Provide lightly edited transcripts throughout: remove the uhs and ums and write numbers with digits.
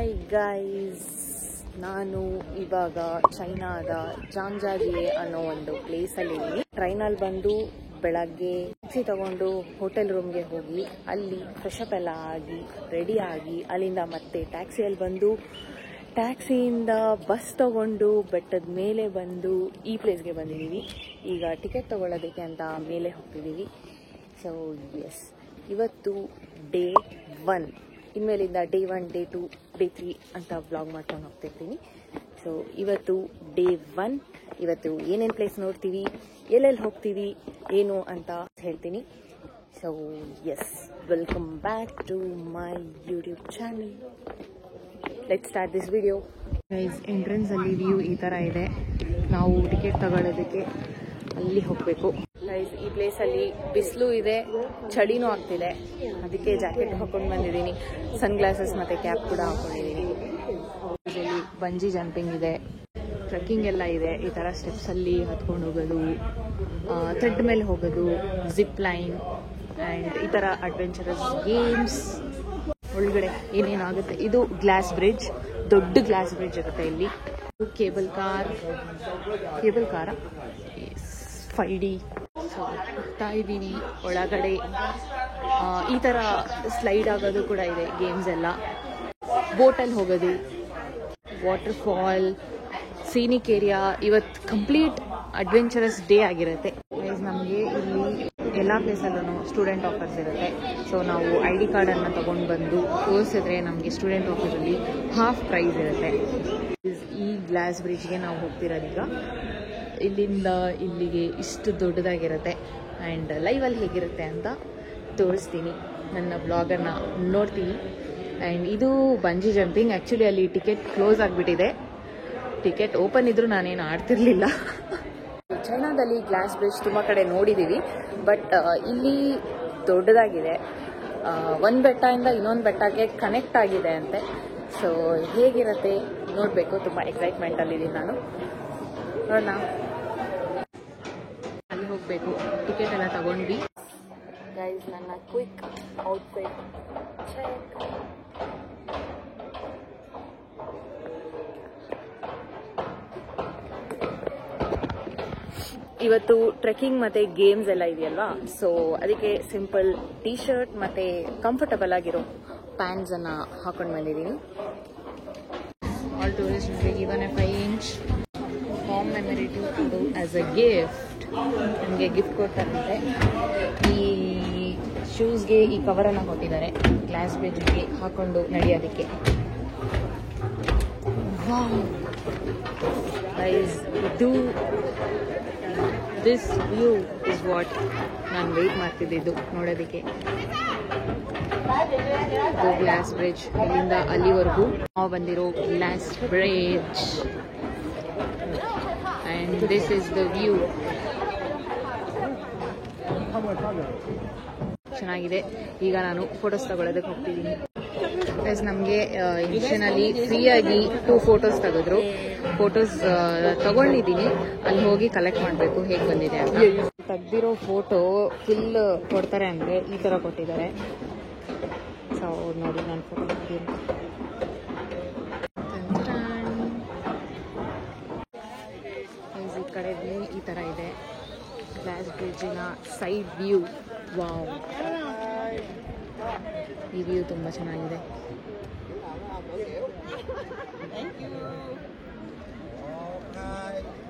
Hi guys, ನಾನು ಇವಾಗ ಚೈನಾದ ಜಾಂಗ್ಜಾಜಿಯೆ ಅನ್ನೋ ಒಂದು ಪ್ಲೇಸಲ್ಲಿ ಇದ್ದೀನಿ. ಟ್ರೈನಲ್ಲಿ ಬಂದು ಬೆಳಗ್ಗೆ ಟ್ಯಾಕ್ಸಿ ತಗೊಂಡು ಹೋಟೆಲ್ ರೂಮ್ಗೆ ಹೋಗಿ ಅಲ್ಲಿ ಫ್ರೆಶ್ ಅಪ್ ಎಲ್ಲ ಆಗಿ ರೆಡಿ ಆಗಿ ಅಲ್ಲಿಂದ ಮತ್ತೆ ಟ್ಯಾಕ್ಸಿಯಲ್ಲಿ ಬಂದು ಟ್ಯಾಕ್ಸಿಯಿಂದ ಬಸ್ ತಗೊಂಡು ಬೆಟ್ಟದ ಮೇಲೆ ಬಂದು ಈ ಪ್ಲೇಸ್ಗೆ ಬಂದಿದ್ದೀವಿ. ಈಗ ಟಿಕೆಟ್ ತಗೊಳ್ಳೋದಕ್ಕೆ ಅಂತ ಮೇಲೆ ಹೋಗ್ತಿದ್ದೀವಿ. ಸೊ ಎಸ್, ಇವತ್ತು ಡೇ 1. ಇನ್ಮೇಲಿಂದ ಡೇ 1, ಡೇ 2, ಡೇ 3 ಅಂತ ವ್ಲಾಗ್ ಮಾಡ್ಕೊಂಡು ಹೋಗ್ತಿರ್ತೀನಿ. ಸೊ ಇವತ್ತು ಡೇ 1. ಇವತ್ತು ಏನೇನು ಪ್ಲೇಸ್ ನೋಡ್ತೀವಿ, ಎಲ್ಲೆಲ್ಲಿ ಹೋಗ್ತೀವಿ, ಏನು ಅಂತ ಹೇಳ್ತೀನಿ. So yes, welcome back to my YouTube channel. Let's start this video. Guys, entrance ಅಲ್ಲಿ ವ್ಯೂ ಈ ಥರ ಇದೆ. ನಾವು ಟಿಕೆಟ್ ತಗೊಳ್ಳೋದಕ್ಕೆ ಅಲ್ಲಿ ಹೋಗಬೇಕು. ಗೈಸ್, ಈ ಪ್ಲೇಸಲ್ಲಿ ಬಿಸಿಲು ಇದೆ, ಚಳಿನೂ ಆಗ್ತಿದೆ. ಅದಕ್ಕೆ ಜಾಕೆಟ್ ಹಾಕೊಂಡು ಬಂದಿದ್ದೀನಿ. ಸನ್ ಗ್ಲಾಸಸ್ ಮತ್ತು ಕ್ಯಾಪ್ ಕೂಡ ಹಾಕೊಂಡಿದ್ದೀನಿ. ಇಲ್ಲಿ ಬಂಜಿ ಜಂಪಿಂಗ್ ಇದೆ, ಟ್ರೆಕ್ಕಿಂಗ್ ಎಲ್ಲ ಇದೆ. ಈ ಥರ ಸ್ಟೆಪ್ಸಲ್ಲಿ ಹತ್ಕೊಂಡು ಹೋಗೋದು, ಥ್ರೆಡ್ ಮೇಲೆ ಹೋಗೋದು, ಜಿಪ್ ಲೈನ್ ಆ್ಯಂಡ್ ಈ ಥರ ಅಡ್ವೆಂಚರಸ್ ಗೇಮ್ಸ್. ಒಳಗಡೆ ಏನೇನಾಗುತ್ತೆ. ಇದು ಗ್ಲಾಸ್ ಬ್ರಿಡ್ಜ್, ದೊಡ್ಡ ಗ್ಲಾಸ್ ಬ್ರಿಡ್ಜ್ ಇರುತ್ತೆ ಇಲ್ಲಿ. ಕೇಬಲ್ ಕಾರ 5D. ಸೊ ಹೋಗ್ತಾ ಇದ್ದೀವಿ ಒಳಗಡೆ. ಈ ಥರ ಸ್ಲೈಡ್ ಆಗೋದು ಕೂಡ ಇದೆ, ಗೇಮ್ಸ್ ಎಲ್ಲ. ಬೋಟಲ್ಲಿ ಹೋಗೋದು, ವಾಟರ್ ಫಾಲ್, ಸೀನಿಕ್ ಏರಿಯಾ. ಇವತ್ತು ಕಂಪ್ಲೀಟ್ ಅಡ್ವೆಂಚರಸ್ ಡೇ ಆಗಿರುತ್ತೆ. ನಮಗೆ ಇಲ್ಲಿ ಎಲ್ಲ ಪ್ಲೇಸಲ್ಲೂ ಸ್ಟೂಡೆಂಟ್ ಆಫರ್ಸ್ ಇರುತ್ತೆ. ಸೊ ನಾವು ID ಕಾರ್ಡನ್ನು ತೊಗೊಂಡು ಬಂದು ತೋರಿಸಿದ್ರೆ ನಮಗೆ ಸ್ಟೂಡೆಂಟ್ ಆಫರಲ್ಲಿ ಹಾಫ್ ಪ್ರೈಸ್ ಇರುತ್ತೆ. ಈ ಗ್ಲಾಸ್ ಬ್ರಿಡ್ಜ್ಗೆ ನಾವು ಹೋಗ್ತಿರೋದೀಗ. ಇಲ್ಲಿಂದ ಇಲ್ಲಿಗೆ ಇಷ್ಟು ದೊಡ್ಡದಾಗಿರುತ್ತೆ. ಆ್ಯಂಡ್ ಲೈವಲ್ಲಿ ಹೇಗಿರುತ್ತೆ ಅಂತ ತೋರಿಸ್ತೀನಿ. ನನ್ನ ಬ್ಲಾಗನ್ನು ನೋಡ್ತೀನಿ. ಆ್ಯಂಡ್ ಇದು ಬಂಜಿ ಜಂಪಿಂಗ್. ಆ್ಯಕ್ಚುಲಿ ಅಲ್ಲಿ ಟಿಕೆಟ್ ಕ್ಲೋಸ್ ಆಗಿಬಿಟ್ಟಿದೆ. ಟಿಕೆಟ್ ಓಪನ್ ಇದ್ರೂ ನಾನೇನು ಆಡ್ತಿರ್ಲಿಲ್ಲ. ಚೈನಾದಲ್ಲಿ ಗ್ಲಾಸ್ ಬ್ರಿಡ್ಜ್ ತುಂಬ ಕಡೆ ನೋಡಿದ್ದೀವಿ, ಬಟ್ ಇಲ್ಲಿ ದೊಡ್ಡದಾಗಿದೆ. ಒಂದು ಬೆಟ್ಟದಿಂದ ಇನ್ನೊಂದು ಬೆಟ್ಟಕ್ಕೆ ಕನೆಕ್ಟ್ ಆಗಿದೆ ಅಂತೆ. ಸೊ ಹೇಗಿರುತ್ತೆ ನೋಡಬೇಕು. ತುಂಬ ಎಕ್ಸೈಟ್ಮೆಂಟಲ್ಲಿದ್ದೀನಿ ನಾನು. ನೋಡೋಣ, ಅಲ್ಲಿ ಹೋಗಬೇಕು. ಟಿಕೆಟ್ ಎಲ್ಲ ತಗೊಂಡ್ವಿ. ಗೈಸ್, ನನ್ನ ಕ್ವಿಕ್ ಔಟ್ಫಿಟ್ ಚೆಕ್. ಇವತ್ತು ಟ್ರೆಕ್ಕಿಂಗ್ ಮತ್ತು ಗೇಮ್ಸ್ ಎಲ್ಲ ಇದೆಯಲ್ವಾ, ಸೊ ಅದಕ್ಕೆ ಸಿಂಪಲ್ ಟೀ ಶರ್ಟ್ ಮತ್ತು ಕಂಫರ್ಟಬಲ್ ಆಗಿರೋ ಪ್ಯಾಂಟ್ಸನ್ನು ಹಾಕೊಂಡು ಬಂದಿದ್ದೀನಿ. All tourist given a 5 inch commemorative to us a gift. ನನಗೆ ಗಿಫ್ಟ್ ಕೊಡ್ತಾರಂತೆ. ಈ ಶೂಸ್ಗೆ ಈ ಕವರನ್ನು ಕೊಟ್ಟಿದ್ದಾರೆ, ಗ್ಲಾಸ್ ಬ್ರಿಡ್ಜ್ಗೆ ಹಾಕೊಂಡು ನಡೆಯೋದಕ್ಕೆ. ದಿಸ್ ವ್ಯೂ ಇಸ್ ವಾಟ್ ನಾನು ವೆಯ್ಟ್ ಮಾಡ್ತಿದ್ದಿದ್ದು ನೋಡೋದಕ್ಕೆ. ಗ್ಲಾಸ್ ಬ್ರಿಡ್ಜ್, ಇಲ್ಲಿಂದ ಅಲ್ಲಿವರೆಗೂ ನಾವು ಬಂದಿರೋ glass bridge. And this is the view. ಚೆನ್ನಾಗಿದೆ. ಈಗ ನಾನು ಫೋಟೋಸ್ ತಗೊಳ್ಳೋದಕ್ಕೆ ಹೋಗ್ತಿದ್ದೀನಿ. ಪ್ಲಸ್ ನಮಗೆ ಇನ್ಸ್ಟಾನಲ್ಲಿ ಫ್ರೀಯಾಗಿ 2 ಫೋಟೋಸ್ ತೆಗೆದ್ರು. ಫೋಟೋಸ್ ತಗೊಂಡಿದ್ದೀನಿ. ಅಲ್ಲಿ ಹೋಗಿ ಕಲೆಕ್ಟ್ ಮಾಡಬೇಕು ಹೇಗೆ ಬಂದಿದೆ ಅಂತ. ತೆಗ್ದಿರೋ ಫೋಟೋ ಫುಲ್ ಕೊಡ್ತಾರೆ ಅಂದರೆ ಈ ಥರ ಕೊಟ್ಟಿದ್ದಾರೆ. ಸೊ ನೋಡಿ, ನಾನು ಫೋಟೋ ತೆಗ್ದಿದ್ದೀನಿ. ಈ ಕಡೆ ವ್ಯೂ ಈ ಥರ ಇದೆ. ಗ್ಲಾಸ್ ಬ್ರಿಡ್ಜಿನ ಸೈಡ್ ವ್ಯೂ. ವಾವ್, ಈ ವ್ಯೂ ತುಂಬ ಚೆನ್ನಾಗಿದೆ.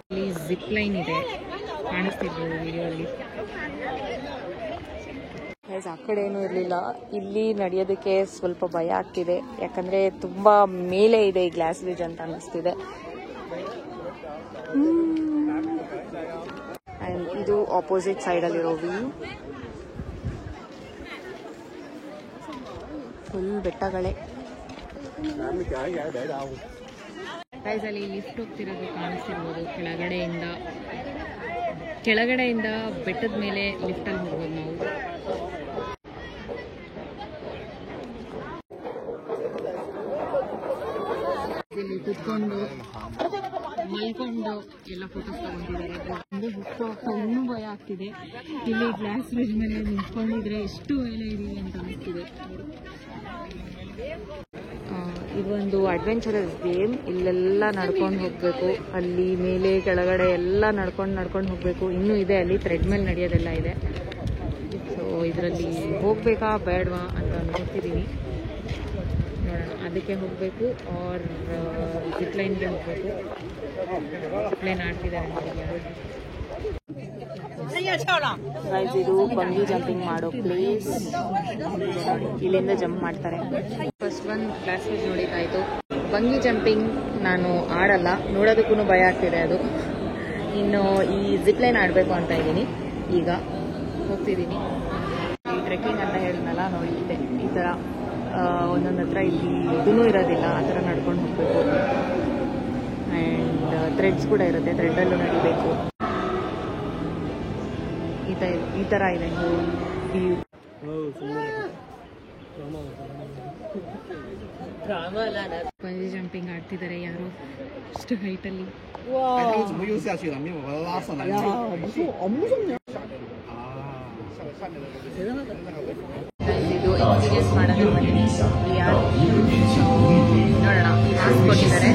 ಇಲ್ಲಿ ಜಿಪ್ ಲೈನ್ ಇದೆ, ಕಾಣಿಸ್ತಿರ್ಬೋದು ವಿಡಿಯೋಲ್ಲಿ. ಆ ಕಡೆ ಏನೂ ಇರಲಿಲ್ಲ. ಇಲ್ಲಿ ನಡೆಯೋದಕ್ಕೆ ಸ್ವಲ್ಪ ಭಯ ಆಗ್ತಿದೆ, ಯಾಕಂದರೆ ತುಂಬ ಮೇಲೆ ಇದೆ ಈ ಗ್ಲಾಸ್ ಬ್ರಿಡ್ಜ್ ಅಂತ ಅನ್ನಿಸ್ತಿದೆ. ಆ್ಯಂಡ್ ಇದು ಆಪೋಸಿಟ್ ಸೈಡಲ್ಲಿರೋ ವ್ಯೂ. ಫುಲ್ ಬೆಟ್ಟಗಳೇ. ಅಲ್ಲಿ ಲಿಫ್ಟ್ ಹೋಗ್ತಿರೋದು ಕಾಣಿಸ್ತಿರ್ಬೋದು. ಕೆಳಗಡೆಯಿಂದ ಬೆಟ್ಟದ ಮೇಲೆ ಲಿಫ್ಟಲ್ಲಿ ಹೋಗ್ಬೋದು ನಾವು. ಇಲ್ಲಿ ಕುತ್ಕೊಂಡು ಮಲ್ಕೊಂಡು ಎಲ್ಲ ಫೋಟೋಸ್ ತಗೊಂಡಿದ್ದಾರೆ. ಹೋಗ್ತಾ ಇನ್ನೂ ಭಯ ಆಗ್ತಿದೆ. ಇಲ್ಲಿ ಗ್ಲಾಸ್ ಬ್ರಿಡ್ಜ್ ಮೇಲೆ ನಿಂತ್ಕೊಂಡಿದ್ರೆ ಎಷ್ಟು ಮೇಲೆ ಇದೆ ಅಂತ ಅನಿಸ್ತಿದೆ. ಇದೊಂದು ಅಡ್ವೆಂಚರಸ್ ಗೇಮ್. ಇಲ್ಲೆಲ್ಲ ನಡ್ಕೊಂಡು ಹೋಗಬೇಕು, ಅಲ್ಲಿ ಮೇಲೆ ಕೆಳಗಡೆ ಎಲ್ಲ ನಡ್ಕೊಂಡು ಹೋಗಬೇಕು. ಇನ್ನೂ ಇದೆ ಅಲ್ಲಿ ಥ್ರೆಡ್ ಮೇಲೆ ನಡೆಯೋದೆಲ್ಲ ಇದೆ. ಸೊ ಇದರಲ್ಲಿ ಹೋಗಬೇಕಾ ಬೇಡವಾ ಅಂತ ನೋಡ್ತಿದ್ದೀನಿ. ನೋಡೋಣ, ಅದಕ್ಕೆ ಹೋಗಬೇಕು ಆರ್ ಜಿಪ್ಲೈನ್ಗೆ ಹೋಗಬೇಕು. ಜಿಪ್ಲೈನ್ ಆಡ್ತಿದ್ದಾರೆ ಗೈಸ್. ಇದು ಬಂಗಿ ಜಂಪಿಂಗ್ ಮಾಡೋ ಪ್ಲೇಸ್. ಇಲ್ಲಿಂದ ಜಂಪ್ ಮಾಡ್ತಾರೆ. ಫಸ್ಟ್ ಒಂದು ಕ್ಲಾಸಸ್ ನೋಡಿದ್ದಾಯಿತು. ಬಂಗಿ ಜಂಪಿಂಗ್ ನಾನು ಆಡಲ್ಲ, ನೋಡೋದಕ್ಕೂ ಭಯ ಆಗ್ತಿದೆ ಅದು. ಇನ್ನು ಈ ಜಿಪ್ಲೈನ್ ಆಡಬೇಕು ಅಂತ ಇದ್ದೀನಿ. ಈಗ ಹೋಗ್ತಿದ್ದೀನಿ. ಈ ಟ್ರೆಕ್ಕಿಂಗ್ ಅಂತ ಹೇಳಿದ್ನಲ್ಲ, ನೋಡಿ ಇದೆ ಈ ಥರ ಒಂದೊಂದು ಹತ್ರ ಇಲ್ಲಿ ಇದೂ ಇರೋದಿಲ್ಲ, ಆ ಥರ ನಡ್ಕೊಂಡು ಹೋಗಬೇಕು. ಆ್ಯಂಡ್ ಥ್ರೆಡ್ಸ್ ಕೂಡ ಇರುತ್ತೆ, ಥ್ರೆಡ್ಡಲ್ಲೂ ನಡಿಬೇಕು. ಈ ಥರ ಇದೆ ವ್ಯೂ. ಬಂಜಿ ಜಂಪಿಂಗ್ ಆಡ್ತಿದ್ದಾರೆ ಯಾರು ಅಷ್ಟು ಹೈಟಲ್ಲಿ. ಇದು ಎಕ್ಸ್ಪೀರಿಯನ್ಸ್ ಮಾಡೋದು ನೋಡೋಣ. ಮಾಸ್ಕ್ ಕೊಟ್ಟಿದ್ದಾರೆ,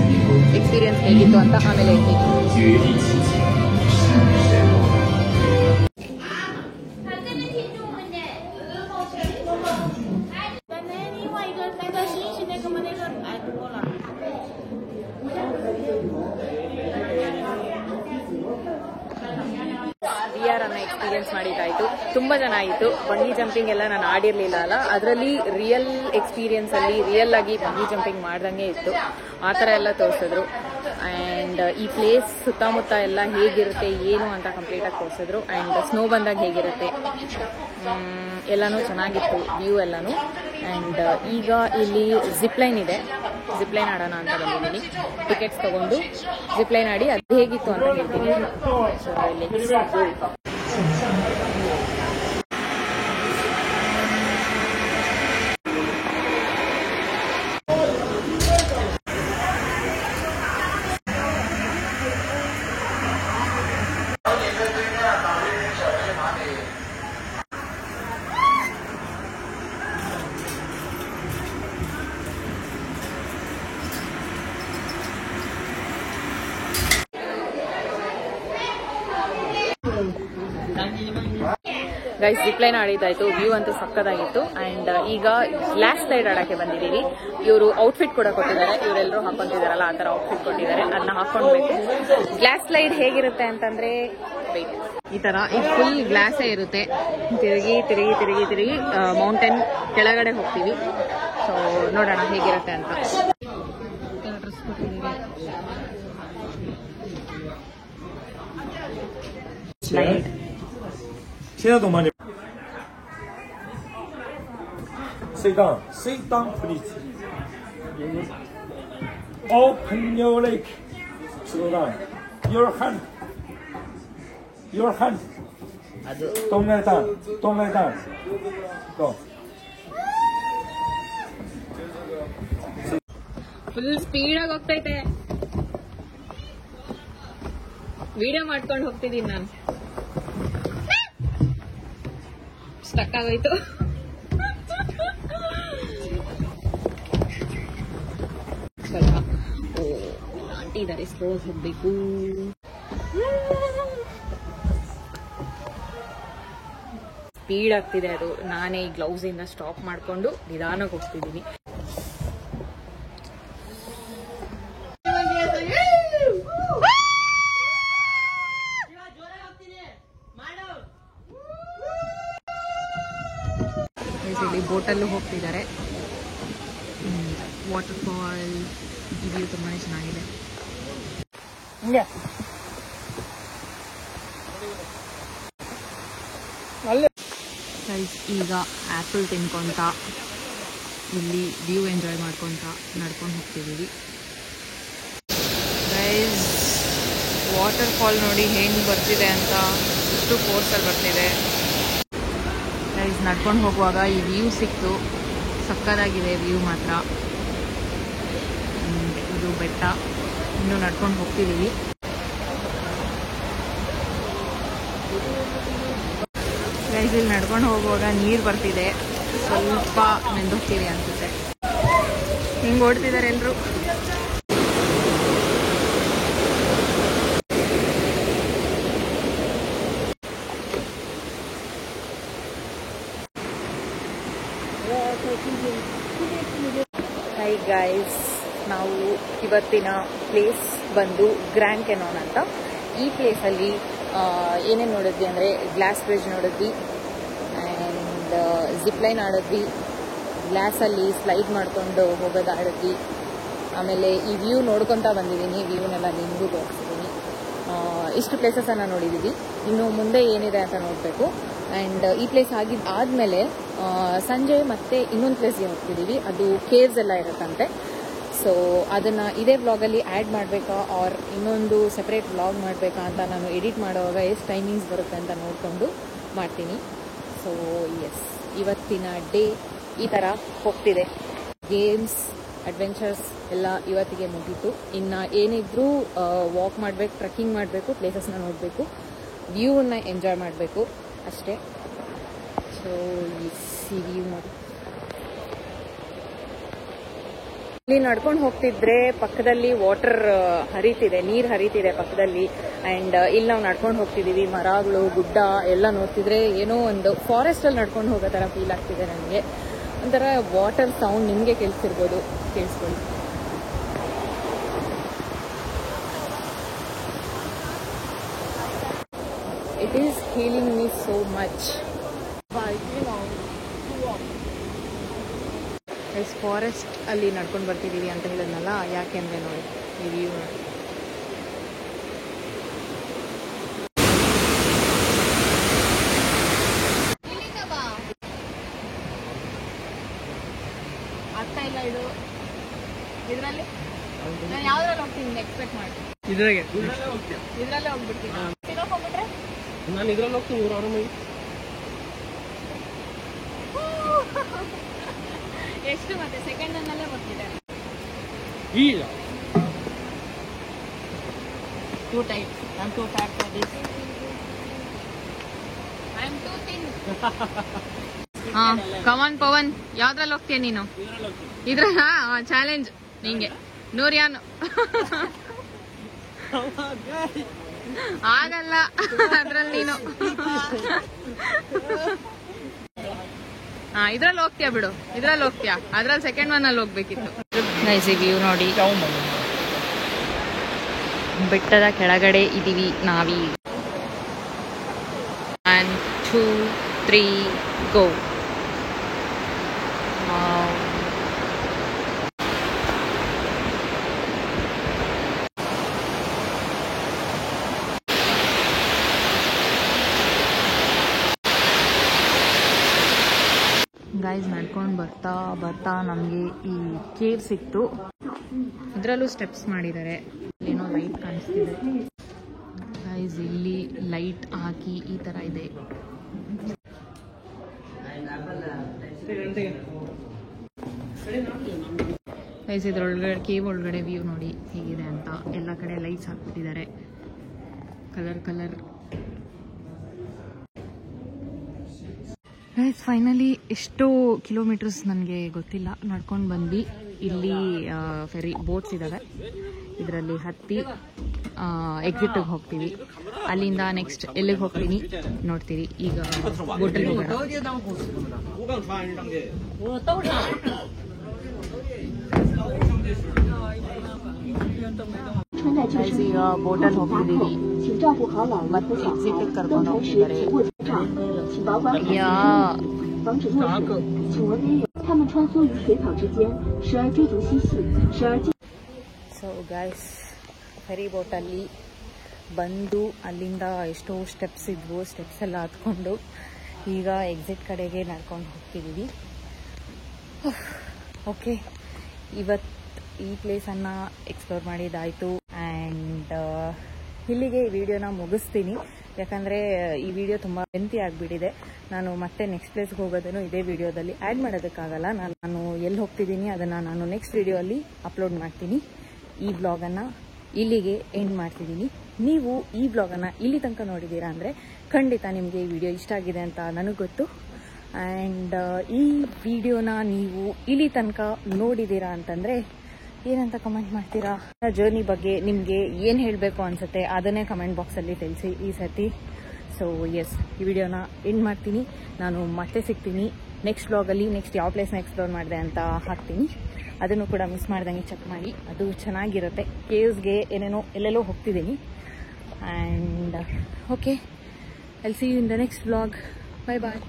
ಎಕ್ಸ್ಪೀರಿಯನ್ಸ್ ಹೇಗಿತ್ತು ಅಂತ ಆಮೇಲೆ ಹೇಳ್ತೀನಿ. ಎಕ್ಸ್ಪೀರಿಯನ್ಸ್ ಮಾಡಿದ್ದಾಯಿತು, ತುಂಬ ಚೆನ್ನಾಗಿತ್ತು. ಬಂಗಿ ಜಂಪಿಂಗ್ ಎಲ್ಲ ನಾನು ಆಡಿರಲಿಲ್ಲ ಅಲ್ಲ, ಅದರಲ್ಲಿ ರಿಯಲ್ ಎಕ್ಸ್ಪೀರಿಯನ್ಸ್ ಅಲ್ಲಿ ರಿಯಲ್ ಆಗಿ ಬಂಗಿ ಜಂಪಿಂಗ್ ಮಾಡ್ದಂಗೆ ಇತ್ತು. ಆ ಥರ ಎಲ್ಲ ತೋರಿಸಿದ್ರು. ಆ್ಯಂಡ್ ಈ ಪ್ಲೇಸ್ ಸುತ್ತಮುತ್ತ ಎಲ್ಲ ಹೇಗಿರುತ್ತೆ ಏನು ಅಂತ ಕಂಪ್ಲೀಟಾಗಿ ತೋರಿಸಿದ್ರು. ಆ್ಯಂಡ್ ಸ್ನೋ ಬಂದಾಗ ಹೇಗಿರುತ್ತೆ ಎಲ್ಲನೂ ಚೆನ್ನಾಗಿತ್ತು, ವ್ಯೂ ಎಲ್ಲನೂ. ಆ್ಯಂಡ್ ಈಗ ಇಲ್ಲಿ ಜಿಪ್ಲೈನ್ ಇದೆ, ಜಿಪ್ಲೈನ್ ಆಡೋಣ ಅಂತ ಬಂದಿದ್ದೀನಿ. ಟಿಕೆಟ್ಸ್ ತೊಗೊಂಡು ಜಿಪ್ಲೈನ್ ಆಡಿ ಅದು ಹೇಗಿತ್ತು ಅಂತ ಹೇಳ್ತೀನಿ. ಗೈಸ್, ಜಿಪ್ಲೈನ್ ಆಡಿದ್ದಾಯ್ತು, ವ್ಯೂ ಅಂತೂ ಸಕ್ಕದಾಗಿತ್ತು. ಆ್ಯಂಡ್ ಈಗ ಗ್ಲಾಸ್ ಸ್ಲೈಡ್ ಆಡೋಕ್ಕೆ ಬಂದಿದ್ದೀವಿ. ಇವರು ಔಟ್ಫಿಟ್ ಕೂಡ ಕೊಟ್ಟಿದ್ದಾರೆ, ಇವರೆಲ್ಲರೂ ಹಾಕೊಂತಿದಾರಲ್ಲ ಆ ಥರ ಔಟ್ಫಿಟ್ ಕೊಟ್ಟಿದ್ದಾರೆ, ಅದನ್ನ ಹಾಕೊಂಡ್ಬೇಕು. ಗ್ಲಾಸ್ ಸ್ಲೈಡ್ ಹೇಗಿರುತ್ತೆ ಅಂತಂದ್ರೆ ಈ ಥರ ಇದು ಫುಲ್ ಗ್ಲಾಸೇ ಇರುತ್ತೆ. ತಿರುಗಿ ತಿರುಗಿ ತಿರುಗಿ ತಿರುಗಿ ಮೌಂಟೇನ್ ಕೆಳಗಡೆ ಹೋಗ್ತೀವಿ. ಸೊ ನೋಡೋಣ ಹೇಗಿರುತ್ತೆ ಅಂತ. ಡ್ರೆಸ್ ಕೊಟ್ಟಿದ್ದೀವಿ. Slide sit down please. Open your leg. Slow down. Your hand. Don't let down. Go. Full ಸ್ಪೀಡಾಗಿ ಹೋಗ್ತೈತೆ. ವಿಡಿಯೋ ಮಾಡ್ಕೊಂಡು ಹೋಗ್ತಿದ್ದೀನಿ ನಾನು. ಸ್ಟಕ್ ಆಗೋಯ್ತು. ಸ್ವಲ್ಪ ಆಂಟಿ ಇದ್ದಾರೆ, ಸ್ಲೋಸ್ ಹೋಗ್ಬೇಕು. ಸ್ಪೀಡ್ ಆಗ್ತಿದೆ ಅದು. ನಾನೇ ಈ ಗ್ಲೌಸ್ ಇಂದ ಸ್ಟಾಪ್ ಮಾಡ್ಕೊಂಡು ನಿಧಾನಕ್ಕೆ ಹೋಗ್ತಿದ್ದೀನಿ. ಬೋಟಲ್ಲೂ ಹೋಗ್ತಿದ್ದಾರೆ. ವಾಟರ್ ಫಾಲ್ ವ್ಯೂ ತುಂಬಾ ಚೆನ್ನಾಗಿದೆ. ಈಗ ಆ್ಯಪಲ್ ತಿನ್ಕೊಂತ ಇಲ್ಲಿ ವ್ಯೂ ಎಂಜಾಯ್ ಮಾಡ್ಕೊತ ನಡ್ಕೊಂಡು ಹೋಗ್ತಿದ್ದೀವಿ. ಗೈಸ್, ವಾಟರ್ ಫಾಲ್ ನೋಡಿ ಹೆಂಗೆ ಬರ್ತಿದೆ ಅಂತ, ಇಷ್ಟು ಫೋರ್ಸಲ್ಲಿ ಬರ್ತಿದೆ. ಗೈಸ್, ನಡ್ಕೊಂಡು ಹೋಗುವಾಗ ಈ ವ್ಯೂ ಸಿಕ್ತು, ಸಕ್ಕತ್ತಾಗಿದೆ ವ್ಯೂ ಮಾತ್ರ. ಇದು ಬೆಟ್ಟ, ಇನ್ನೂ ನಡ್ಕೊಂಡು ಹೋಗ್ತಿದ್ದೀವಿ. ಗೈಸ್, ಇಲ್ಲಿ ನಡ್ಕೊಂಡು ಹೋಗುವಾಗ ನೀರು ಬರ್ತಿದೆ, ಸ್ವಲ್ಪ ನೆಂದೋಗ್ತೀವಿ ಅನಿಸುತ್ತೆ. ಹಿಂಗೆ ಓಡ್ತಿದ್ದಾರೆ ಎಲ್ಲರೂ. ಹೈ ಗೈಸ್, ನಾವು ಇವತ್ತಿನ ಪ್ಲೇಸ್ ಬಂದು ಗ್ರ್ಯಾಂಡ್ ಕೆನಾನ್ ಅಂತ. ಈ ಪ್ಲೇಸಲ್ಲಿ ಏನೇನು ನೋಡಿದ್ವಿ ಅಂದರೆ ಗ್ಲಾಸ್ ಬ್ರಿಡ್ಜ್ ನೋಡಿದ್ವಿ ಆ್ಯಂಡ್ ಜಿಪ್ಲೈನ್ ಆಡಿದ್ವಿ, ಗ್ಲಾಸಲ್ಲಿ ಸ್ಲೈಡ್ ಮಾಡ್ಕೊಂಡು ಹೋಗೋದು ಆಡಿದ್ವಿ. ಆಮೇಲೆ ಈ ವ್ಯೂ ನೋಡ್ಕೊತಾ ಬಂದಿದ್ದೀನಿ, ವ್ಯೂನೆಲ್ಲ ನಿಮಗೂ ತೋರಿಸ್ತೀನಿ. ಇಷ್ಟು ಪ್ಲೇಸಸನ್ನು ನೋಡಿದ್ದೀವಿ. ಇನ್ನು ಮುಂದೆ ಏನಿದೆ ಅಂತ ನೋಡಬೇಕು. ಆ್ಯಂಡ್ ಈ ಪ್ಲೇಸ್ ಆದಮೇಲೆ ಸಂಜೆ ಮತ್ತೆ ಇನ್ನೊಂದು ಪ್ಲೇಸ್ಗೆ ಹೋಗ್ತಿದ್ದೀವಿ. ಅದು ಕೇವ್ಸ್ ಎಲ್ಲ ಇರುತ್ತಂತೆ. ಸೊ ಅದನ್ನು ಇದೇ ವ್ಲಾಗಲ್ಲಿ ಆ್ಯಡ್ ಮಾಡಬೇಕಾ ಆರ್ ಇನ್ನೊಂದು ಸೆಪ್ರೇಟ್ ವ್ಲಾಗ್ ಮಾಡಬೇಕಾ ಅಂತ ನಾನು ಎಡಿಟ್ ಮಾಡುವಾಗ ಎಷ್ಟು ಟೈಮಿಂಗ್ಸ್ ಬರುತ್ತೆ ಅಂತ ನೋಡಿಕೊಂಡು ಮಾಡ್ತೀನಿ. ಸೊ ಎಸ್, ಇವತ್ತಿನ ಡೇ ಈ ಥರ ಹೋಗ್ತಿದೆ. ಗೇಮ್ಸ್, ಅಡ್ವೆಂಚರ್ಸ್ ಎಲ್ಲ ಇವತ್ತಿಗೆ ಮುಗೀತು. ಇನ್ನು ಏನಿದ್ರೂ ವಾಕ್ ಮಾಡಬೇಕು, ಟ್ರೆಕ್ಕಿಂಗ್ ಮಾಡಬೇಕು, ಪ್ಲೇಸಸ್ನ ನೋಡಬೇಕು, ವ್ಯೂವನ್ನು ಎಂಜಾಯ್ ಮಾಡಬೇಕು ಅಷ್ಟೇ. ಸೊ ಈ ವ್ಯೂ ನೋಡಿ. ಇಲ್ಲಿ ನಡ್ಕೊಂಡು ಹೋಗ್ತಿದ್ರೆ ಪಕ್ಕದಲ್ಲಿ ವಾಟರ್ ಹರಿತಿದೆ, ನೀರು ಹರಿತಿದೆ ಪಕ್ಕದಲ್ಲಿ. ಆ್ಯಂಡ್ ಇಲ್ಲಿ ನಾವು ನಡ್ಕೊಂಡು ಹೋಗ್ತಿದ್ದೀವಿ. ಮರಗಳು, ಗುಡ್ಡ ಎಲ್ಲ ನೋಡ್ತಿದ್ರೆ ಏನೋ ಒಂದು ಫಾರೆಸ್ಟಲ್ಲಿ ನಡ್ಕೊಂಡು ಹೋಗೋ ಥರ ಫೀಲ್ ಆಗ್ತಿದೆ ನನಗೆ. ಒಂಥರ ವಾಟರ್ ಸೌಂಡ್ ನಿಮಗೆ ಕೇಳಿಸ್ತಿರ್ಬೋದು, ಕೇಳಿಸ್ಕೊಳ್ಳಿ. It is healing me so much. Forest ಅಲ್ಲಿ ನಡ್ಕೊಂಡು ಬರ್ತಿದ್ದೀವಿ ಅಂತ ಹೇಳಿದ್ನಲ್ಲ, ಯಾಕೆಂದರೆ ನೋಡಿ ಈ ವ್ಯೂ ನೋಡಿ. ಆಗ್ತಾ ಇಲ್ಲ ಇದು. ಇದರಲ್ಲಿ ನಾನು ಯಾವ್ದ್ರಲ್ಲಿ ಹೋಗ್ತೀನಿ ಎಕ್ಸ್ಪೆಕ್ಟ್ ಮಾಡಿ? ಇದ್ರಲ್ಲೇ ಹೋಗ್ಬಿಡ್ತೀನಿ. ಹೋಗ್ಬಿಟ್ರೆ ನಾನು ಇದ್ರಲ್ಲಿ ಹೋಗ್ತೀನಿ. ಎಷ್ಟು ಮತ್ತೆ ಸೆಕೆಂಡ್ ಅನ್ನಲ್ಲೇ ಬರ್ತಿದ್ದಾರೆ. ಇಲ್ಲ, two type. I am too fat for this. I am too thin. Come on Pavan, ಯಾವ್ದ್ರಲ್ಲಿ ಹೋಗ್ತೀಯ ನೀನು? ಇದ್ರಲ್ಲ ಚಾಲೆಂಜ್ ನಿಂಗೆ. ನೂರ್ಯಾನು ಆಗಲ್ಲ ಅದ್ರಲ್ಲಿ ನೀನು. ಇದ್ರಲ್ಲಿ ಹೋಗ್ತೀಯ ಬಿಡು, ಇದ್ರಲ್ಲಿ ಹೋಗ್ತೀಯ. ಅದ್ರಲ್ಲಿ ಸೆಕೆಂಡ್ ಒನ್ ಅಲ್ಲಿ ಹೋಗ್ಬೇಕಿತ್ತು. ನೈಸ್ ವ್ಯೂ ನೋಡಿ. ಬೆಟ್ಟದ ಕೆಳಗಡೆ ಇದೀವಿ ನಾವೀ. 1 2 3 ಗೋ. ಗೈಸ್, ನಡ್ಕೊಂಡು ಬರ್ತಾ ಬರ್ತಾ ನಮಗೆ ಈ ಕೇವ್ ಸಿಕ್ತು. ಇದರಲ್ಲೂ ಸ್ಟೆಪ್ಸ್ ಮಾಡಿದ್ದಾರೆ. ಏನೋ ಲೈಟ್ ಕಾಣಿಸ್ತಿದೆ ಗೈಸ್. ಇಲ್ಲಿ ಲೈಟ್ ಹಾಕಿ ಈ ಥರ ಇದೆ. ಗೈಸ್, ಇದರೊಳಗಡೆ ಕೇವ್ ಒಳಗಡೆ ವ್ಯೂ ನೋಡಿ ಹೇಗಿದೆ ಅಂತ. ಎಲ್ಲ ಕಡೆ ಲೈಟ್ಸ್ ಹಾಕ್ಬಿಟ್ಟಿದ್ದಾರೆ, ಕಲರ್ ಕಲರ್. ಗೈಸ್, ಫೈನಲಿ ಎಷ್ಟೋ ಕಿಲೋಮೀಟರ್ಸ್ ನನಗೆ ಗೊತ್ತಿಲ್ಲ ನಡ್ಕೊಂಡು ಬಂದ್ವಿ. ಇಲ್ಲಿ ಫೆರಿ ಬೋಟ್ಸ್ ಇದ್ದಾವೆ, ಇದರಲ್ಲಿ ಹತ್ತಿ ಎಕ್ಸಿಟ್ಗೆ ಹೋಗ್ತೀವಿ. ಅಲ್ಲಿಂದ ನೆಕ್ಸ್ಟ್ ಎಲ್ಲಿಗೆ ಹೋಗ್ತೀನಿ ನೋಡ್ತೀವಿ. ಈಗ ಬೋಟಲ್ಲಿ ಹೋಗೋಣ. ಈಗ ಬೋಟಲ್ಲಿ ಹೋಗ್ತಿದ್ದೀವಿ. ಮತ್ತೆ ಎಕ್ಸಿಟ್ಗೆ ಕರ್ಕೊಂಡು ಹೋಗ್ತಿದ್ದಾರೆ. ಸೊ ಗೈಸ್, ಫೆರಿ ಬೋಟಲ್ಲಿ ಬಂದು ಅಲ್ಲಿಂದ ಎಷ್ಟೋ ಸ್ಟೆಪ್ಸ್ ಇದ್ವು, ಸ್ಟೆಪ್ಸ್ ಎಲ್ಲ ಹತ್ಕೊಂಡು ಈಗ ಎಕ್ಸಿಟ್ ಕಡೆಗೆ ನಡ್ಕೊಂಡು ಹೋಗ್ತಿದ್ದೀವಿ. ಓಕೆ, ಇವತ್ತು ಈ ಪ್ಲೇಸನ್ನು ಎಕ್ಸ್ಪ್ಲೋರ್ ಮಾಡಿದ್ದಾಯಿತು. ಆ್ಯಂಡ್ ಇಲ್ಲಿಗೆ ಈ ವಿಡಿಯೋನ ಮುಗಿಸ್ತೀನಿ. ಯಾಕಂದರೆ ಈ ವಿಡಿಯೋ ತುಂಬ ಲೆಂತಿ ಆಗಿಬಿಟ್ಟಿದೆ. ನಾನು ಮತ್ತೆ ನೆಕ್ಸ್ಟ್ ಪ್ಲೇಸ್ಗೆ ಹೋಗೋದನ್ನು ಇದೇ ವಿಡಿಯೋದಲ್ಲಿ ಆ್ಯಡ್ ಮಾಡೋದಕ್ಕಾಗಲ್ಲ. ನಾನು ಎಲ್ಲಿ ಹೋಗ್ತಿದ್ದೀನಿ ಅದನ್ನು ನಾನು ನೆಕ್ಸ್ಟ್ ವಿಡಿಯೋಲ್ಲಿ ಅಪ್ಲೋಡ್ ಮಾಡ್ತೀನಿ. ಈ ವ್ಲಾಗನ್ನು ಇಲ್ಲಿಗೆ ಎಂಡ್ ಮಾಡ್ತಿದ್ದೀನಿ. ನೀವು ಈ ವ್ಲಾಗನ್ನು ಇಲ್ಲಿ ತನಕ ನೋಡಿದ್ದೀರಾ ಅಂದರೆ ಖಂಡಿತ ನಿಮಗೆ ಈ ವಿಡಿಯೋ ಇಷ್ಟ ಆಗಿದೆ ಅಂತ ನನಗೆ ಗೊತ್ತು. ಆ್ಯಂಡ್ ಈ ವಿಡಿಯೋನ ನೀವು ಇಲ್ಲಿ ತನಕ ನೋಡಿದ್ದೀರಾ ಅಂತಂದರೆ ಏನಂತ ಕಮೆಂಟ್ ಮಾಡ್ತೀರಾ? ಜರ್ನಿ ಬಗ್ಗೆ ನಿಮಗೆ ಏನು ಹೇಳಬೇಕು ಅನಿಸುತ್ತೆ ಅದನ್ನೇ ಕಮೆಂಟ್ ಬಾಕ್ಸಲ್ಲಿ ತಿಳಿಸಿ ಈ ಸತಿ. ಸೊ ಎಸ್, ಈ ವಿಡಿಯೋನ ಎಂಡ್ ಮಾಡ್ತೀನಿ. ನಾನು ಮತ್ತೆ ಸಿಗ್ತೀನಿ ನೆಕ್ಸ್ಟ್ ವ್ಲಾಗಲ್ಲಿ. ನೆಕ್ಸ್ಟ್ ಯಾವ ಪ್ಲೇಸ್ನ ಎಕ್ಸ್ಪ್ಲೋರ್ ಮಾಡಿದೆ ಅಂತ ಹಾಕ್ತೀನಿ, ಅದನ್ನು ಕೂಡ ಮಿಸ್ ಮಾಡ್ದಂಗೆ ಚೆಕ್ ಮಾಡಿ, ಅದು ಚೆನ್ನಾಗಿರುತ್ತೆ. ಕೇವ್ಸ್ಗೆ ಏನೇನೋ ಎಲ್ಲೆಲ್ಲೋ ಹೋಗ್ತಿದ್ದೀನಿ. And okay, I'll see you in the next vlog. Bye bye.